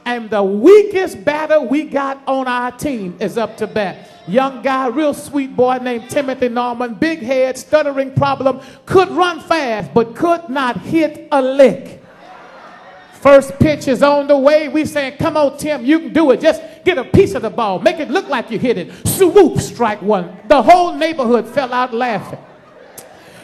And the weakest batter we got on our team is up to bat. Young guy, real sweet boy named Timothy Norman, big head, stuttering problem, could run fast, but could not hit a lick. First pitch is on the way. We saying, come on, Tim, you can do it. Just get a piece of the ball. Make it look like you hit it. Swoop, strike one. The whole neighborhood fell out laughing.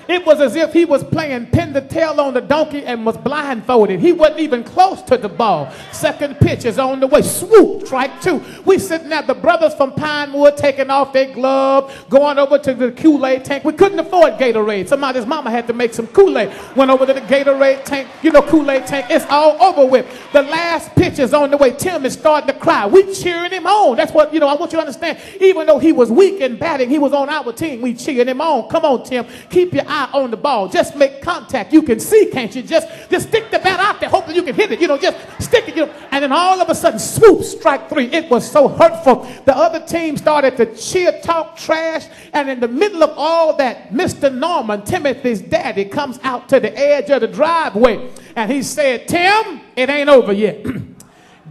It was as if he was playing pin the tail on the donkey and was blindfolded. He wasn't even close to the ball. Second pitch is on the way. Swoop, strike two. We sitting there, the brothers from Pinewood taking off their glove, going over to the Kool-Aid tank. We couldn't afford Gatorade. Somebody's mama had to make some Kool-Aid. Went over to the Gatorade tank. You know, Kool-Aid tank. It's all over with. The last pitch is on the way. Tim is starting to cry. We cheering him on. That's what, I want you to understand. Even though he was weak in batting, he was on our team. We cheering him on. Come on, Tim. Keep your eye on the ball. Just make contact. You can see, can't you? Just stick the bat out there, hoping you can hit it. Just stick it. And then all of a sudden, swoop, strike three. It was so hurtful. The other team started to cheer, talk trash. And in the middle of all that, Mr. Norman, Timothy's daddy, comes out to the edge of the driveway. And he said, Tim, it ain't over yet.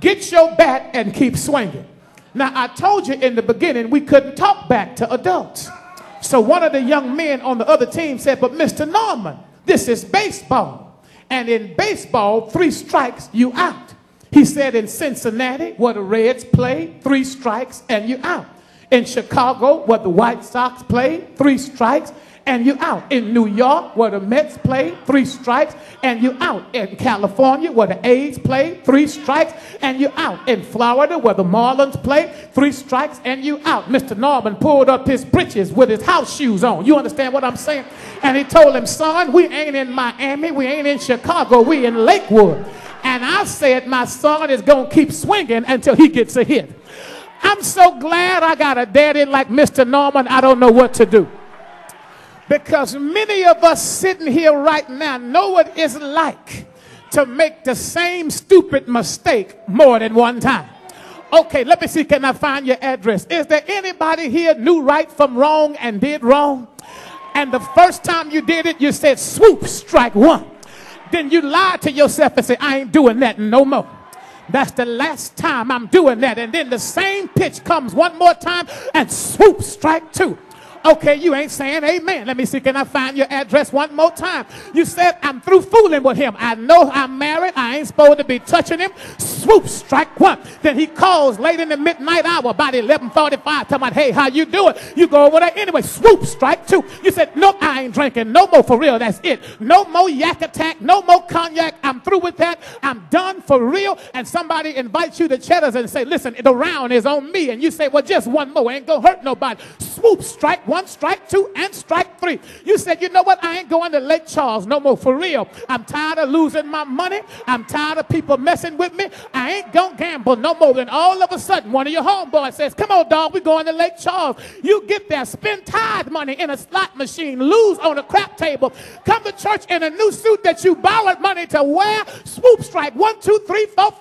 Get your bat and keep swinging. Now, I told you in the beginning, we couldn't talk back to adults. So one of the young men on the other team said, but Mr. Norman, this is baseball. And in baseball, 3 strikes, you out. He said in Cincinnati, where the Reds play, 3 strikes and you out. In Chicago, where the White Sox play, 3 strikes and you out. In New York, where the Mets play, 3 strikes and you out. In California, where the A's play, 3 strikes and you out. In Florida, where the Marlins play, 3 strikes and you out. Mr. Norman pulled up his breeches with his house shoes on. You understand what I'm saying? And he told him, son, we ain't in Miami, we ain't in Chicago, we in Lakewood. And I said, my son is going to keep swinging until he gets a hit. I'm so glad I got a daddy like Mr. Norman. I don't know what to do. Because many of us sitting here right now know what it's like to make the same stupid mistake more than one time. Okay, let me see, can I find your address? Is there anybody here knew right from wrong and did wrong? And the first time you did it, you said, swoop, strike one. Then you lied to yourself and said, I ain't doing that no more. That's the last time I'm doing that. And then the same pitch comes one more time and swoop, strike two. Okay, you ain't saying amen. Let me see, can I find your address one more time? You said, I'm through fooling with him. I know I'm married. I ain't supposed to be touching him. Swoop, strike one. Then he calls late in the midnight hour, about 11:45, talking about, hey, how you doing? You go over there anyway. Swoop, strike two. You said, nope, I ain't drinking no more for real. That's it. No more yak attack, no more cognac. I'm through with that. I'm done for real. And somebody invites you to Cheddar's and say, listen, the round is on me. And you say, well, just one more. Ain't gonna hurt nobody. Swoop, strike one, strike two, and strike three. You said, you know what? I ain't going to Lake Charles no more for real. I'm tired of losing my money. I'm tired of people messing with me. I ain't going to gamble no more. Then all of a sudden, one of your homeboys says, come on, dog, we're going to Lake Charles. You get there, spend tithe money in a slot machine, lose on a crap table, come to church in a new suit that you borrowed money to wear, swoop, strike 1, 2, 3, 4, 5.